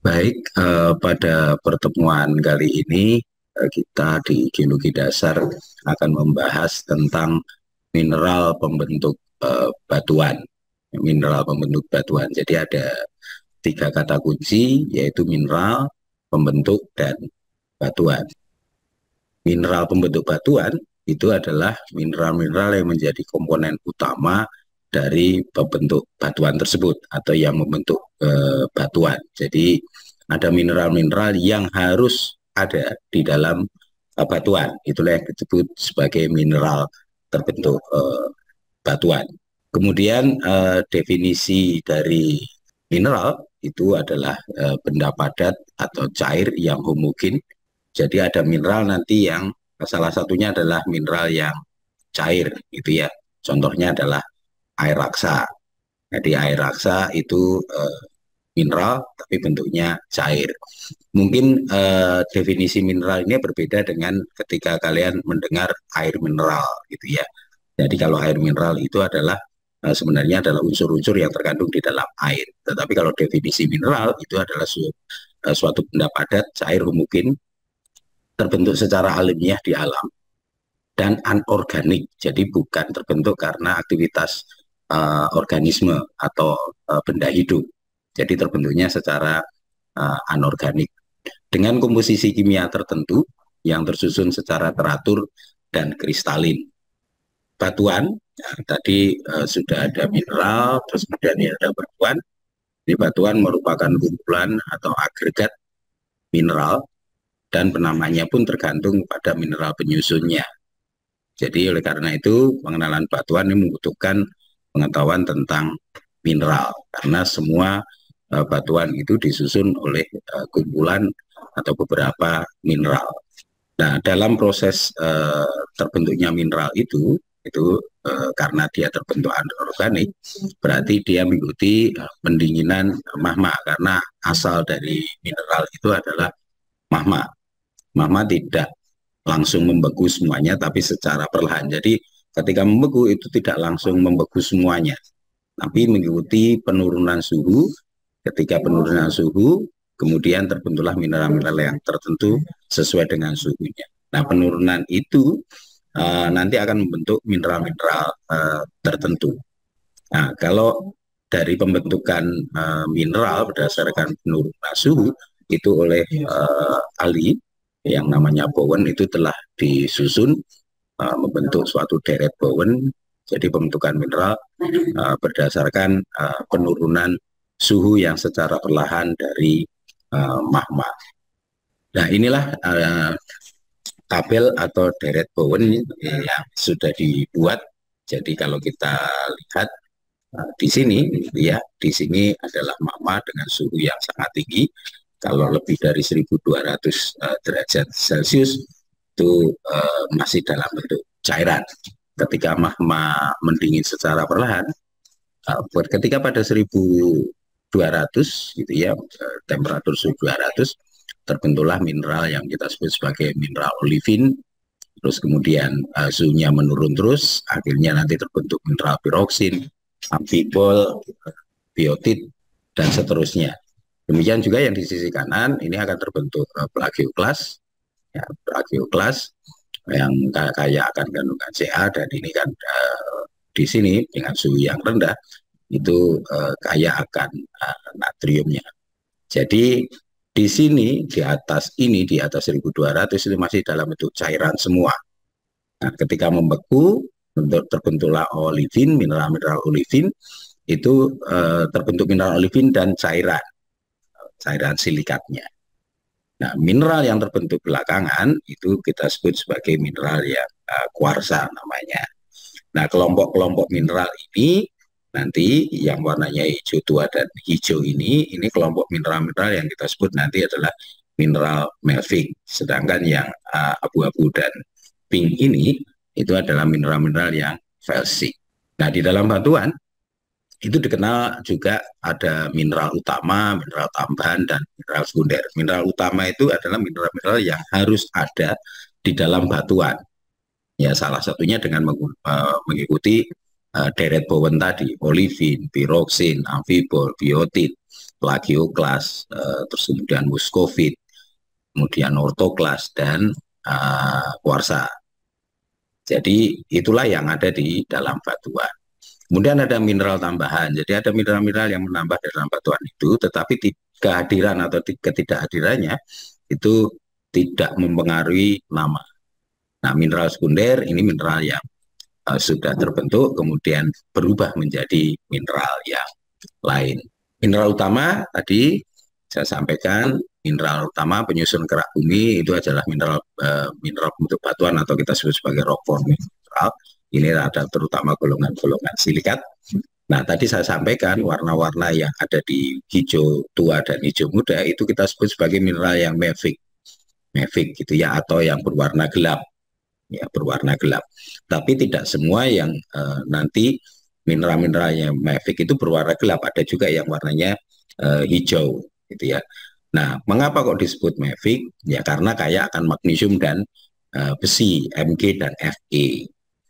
Baik, pada pertemuan kali ini kita di Geologi Dasar akan membahas tentang mineral pembentuk batuan. Mineral pembentuk batuan. Jadi ada tiga kata kunci, yaitu mineral, pembentuk, dan batuan. Mineral pembentuk batuan itu adalah mineral-mineral yang menjadi komponen utama dari pembentuk batuan tersebut atau yang membentuk batuan. Jadi ada mineral-mineral yang harus ada di dalam batuan. Itulah yang disebut sebagai mineral terbentuk batuan. Kemudian definisi dari mineral itu adalah benda padat atau cair yang homogen. Jadi ada mineral nanti yang salah satunya adalah mineral yang cair gitu ya. Contohnya adalah air raksa. Jadi air raksa itu mineral tapi bentuknya cair. Mungkin definisi mineral ini berbeda dengan ketika kalian mendengar air mineral gitu ya. Jadi kalau air mineral itu adalah sebenarnya adalah unsur-unsur yang terkandung di dalam air. Tetapi kalau definisi mineral itu adalah suatu benda padat cair homogen terbentuk secara alamiah di alam dan anorganik. Jadi bukan terbentuk karena aktivitas organisme atau benda hidup. Jadi terbentuknya secara anorganik dengan komposisi kimia tertentu yang tersusun secara teratur dan kristalin. Batuan, ya, tadi sudah ada mineral, terus kemudian ada batuan. Ini batuan merupakan kumpulan atau agregat mineral dan penamanya pun tergantung pada mineral penyusunnya. Jadi oleh karena itu pengenalan batuan ini membutuhkan pengetahuan tentang mineral karena semua batuan itu disusun oleh kumpulan atau beberapa mineral. Nah, dalam proses terbentuknya mineral itu karena dia terbentuk anorganik, berarti dia mengikuti pendinginan magma karena asal dari mineral itu adalah magma. Magma tidak langsung membeku semuanya, tapi secara perlahan. Jadi ketika membeku itu tidak langsung membeku semuanya, tapi mengikuti penurunan suhu. Ketika penurunan suhu, kemudian terbentuklah mineral-mineral yang tertentu sesuai dengan suhunya. Nah, penurunan itu nanti akan membentuk mineral-mineral tertentu. Nah, kalau dari pembentukan mineral berdasarkan penurunan suhu itu oleh ahli yang namanya Bowen itu telah disusun membentuk suatu deret Bowen. Jadi pembentukan mineral berdasarkan penurunan suhu yang secara perlahan dari magma. Nah, inilah tabel atau deret Bowen yang sudah dibuat. Jadi kalau kita lihat di sini, ya, di sini adalah magma dengan suhu yang sangat tinggi. Kalau lebih dari 1.200 derajat Celcius itu masih dalam bentuk cairan. Ketika magma mendingin secara perlahan, ketika pada 1.200 gitu ya, temperatur suhu 200 terbentuklah mineral yang kita sebut sebagai mineral olivin. Terus kemudian suhunya menurun terus, akhirnya nanti terbentuk mineral piroksin, amfibol, biotit, dan seterusnya. Demikian juga yang di sisi kanan ini akan terbentuk plagioklas, ya, plagioklas yang kaya akan kandungan Ca, dan ini kan di sini dengan suhu yang rendah itu kaya akan natriumnya. Jadi di sini di atas 1.200 itu masih dalam bentuk cairan semua. Nah, ketika membeku terbentuklah olivin, mineral-mineral olivin itu terbentuk mineral olivin dan cairan silikatnya. Nah, mineral yang terbentuk belakangan itu kita sebut sebagai mineral yang kuarsa namanya. Nah, kelompok-kelompok mineral ini nanti yang warnanya hijau tua dan hijau ini kelompok mineral-mineral yang kita sebut nanti adalah mineral melving. Sedangkan yang abu-abu dan pink ini itu adalah mineral-mineral yang felsic. Nah, di dalam batuan itu dikenal juga ada mineral utama, mineral tambahan, dan mineral sekunder. Mineral utama itu adalah mineral-mineral yang harus ada di dalam batuan. Ya, salah satunya dengan mengikuti deret Bowen tadi, olivin, piroksin, amfibol, biotit. plagioklas, terus kemudian muskovit, kemudian ortoklas, dan kuarsa. Jadi itulah yang ada di dalam batuan. Kemudian ada mineral tambahan. Jadi ada mineral-mineral yang menambah dalam batuan itu, tetapi kehadiran atau ketidakhadirannya itu tidak mempengaruhi nama. Nah, mineral sekunder ini mineral yang sudah terbentuk, kemudian berubah menjadi mineral yang lain. Mineral utama tadi saya sampaikan, mineral utama penyusun kerak bumi itu adalah mineral bentuk batuan atau kita sebut sebagai rock forming mineral. Ini ada terutama golongan-golongan silikat. Nah, tadi saya sampaikan warna-warna yang ada di hijau tua dan hijau muda itu kita sebut sebagai mineral yang mafic gitu ya, atau yang berwarna gelap. Ya, berwarna gelap. Tapi tidak semua yang nanti mineral-mineral yang mafic itu berwarna gelap, ada juga yang warnanya hijau gitu ya. Nah, mengapa kok disebut mafic? Ya karena kaya akan magnesium dan besi, Mg dan Fe.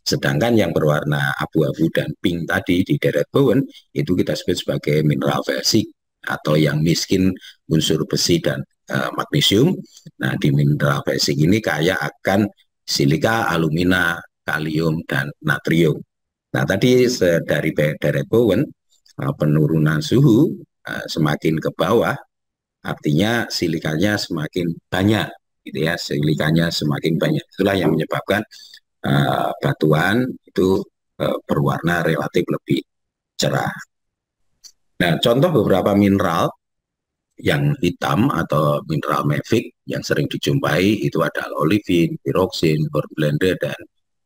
Sedangkan yang berwarna abu-abu dan pink tadi di deret bone itu kita sebut sebagai mineral basic atau yang miskin unsur besi dan magnesium. Nah, di mineral basic ini kaya akan silika, alumina, kalium, dan natrium. Nah, tadi dari deret bone penurunan suhu semakin ke bawah, artinya silikanya semakin banyak, gitu ya, silikanya semakin banyak. Itulah yang menyebabkan batuan itu berwarna relatif lebih cerah. Nah, contoh beberapa mineral yang hitam atau mineral mafic yang sering dijumpai itu adalah olivin, piroksin, hornblende, dan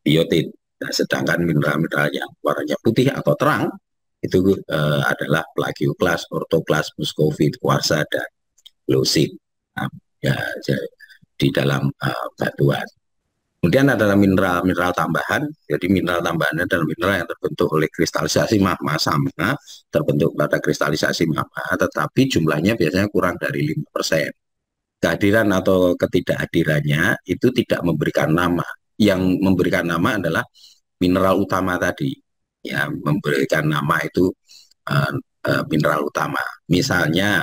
biotit. Nah, sedangkan mineral-mineral yang warnanya putih atau terang itu adalah plagioklas, ortoklas, muskovit, kuarsa, dan glaucit. Nah, ya, di dalam batuan. Kemudian adalah mineral-mineral tambahan. Jadi mineral tambahan adalah mineral yang terbentuk oleh kristalisasi magma sama, terbentuk pada kristalisasi magma, tetapi jumlahnya biasanya kurang dari 5%. Kehadiran atau ketidakhadirannya itu tidak memberikan nama. Yang memberikan nama adalah mineral utama tadi. Ya, memberikan nama itu mineral utama. Misalnya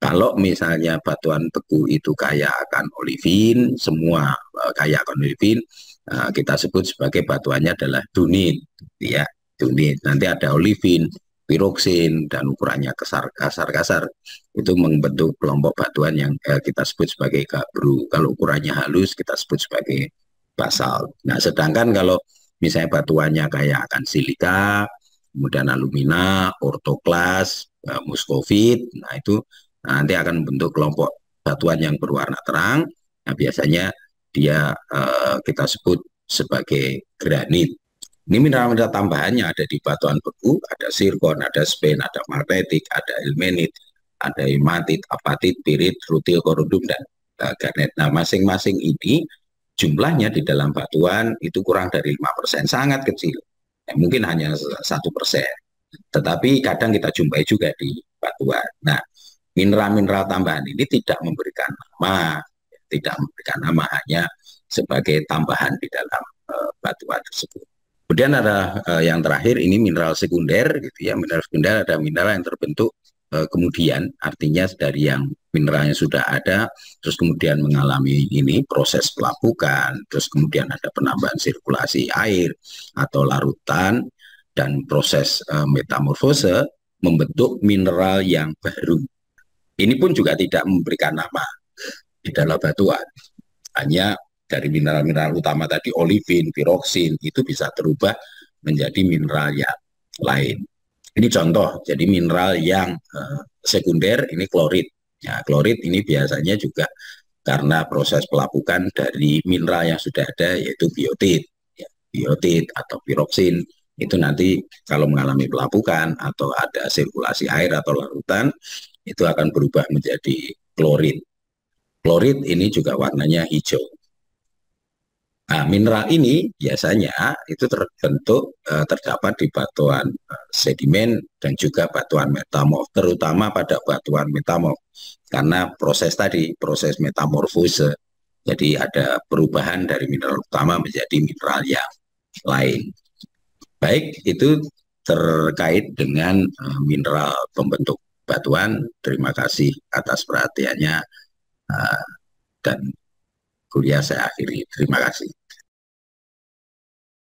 kalau misalnya batuan tebu itu kaya akan olivin, semua kaya akan olivin, kita sebut sebagai batuannya adalah dunit, ya, dunit. Nanti ada olivin, piroksin, dan ukurannya kasar-kasar, itu membentuk kelompok batuan yang kita sebut sebagai gabru. Kalau ukurannya halus, kita sebut sebagai basalt. Nah, sedangkan kalau misalnya batuannya kaya akan silika, kemudian alumina, ortoklas, muskovit, nah itu nanti akan membentuk kelompok batuan yang berwarna terang. Nah, biasanya dia kita sebut sebagai granit. Ini mineral-mineral tambahannya ada di batuan beku, ada zirkon, ada spen, ada magnetik, ada ilmenit, ada hematit, apatit, pirit, rutil, korundum, dan garnet. Nah, masing-masing ini jumlahnya di dalam batuan itu kurang dari 5%, sangat kecil. Ya, mungkin hanya 1%. Tetapi kadang kita jumpai juga di batuan. Nah, mineral-mineral tambahan ini tidak memberikan nama, hanya sebagai tambahan di dalam batuan tersebut. Kemudian ada yang terakhir ini mineral sekunder, gitu ya. Mineral sekunder ada mineral yang terbentuk kemudian, artinya dari yang mineralnya sudah ada, terus kemudian mengalami ini proses pelapukan, terus kemudian ada penambahan sirkulasi air atau larutan dan proses metamorfose membentuk mineral yang baru. Ini pun juga tidak memberikan nama di dalam batuan. Hanya dari mineral-mineral utama tadi, olivin, piroksin, itu bisa terubah menjadi mineral yang lain. Ini contoh, jadi mineral yang sekunder, ini klorit. Ya, klorit ini biasanya juga karena proses pelapukan dari mineral yang sudah ada, yaitu biotit. Ya, biotit atau piroksin, itu nanti kalau mengalami pelapukan atau ada sirkulasi air atau larutan, itu akan berubah menjadi klorit. Klorit ini juga warnanya hijau. Nah, mineral ini biasanya itu terdapat di batuan sedimen dan juga batuan metamorf, terutama pada batuan metamorf. Karena proses tadi, proses metamorfose, jadi ada perubahan dari mineral utama menjadi mineral yang lain. Baik, itu terkait dengan mineral pembentuk batuan. Terima kasih atas perhatiannya, dan kuliah saya akhiri. Terima kasih.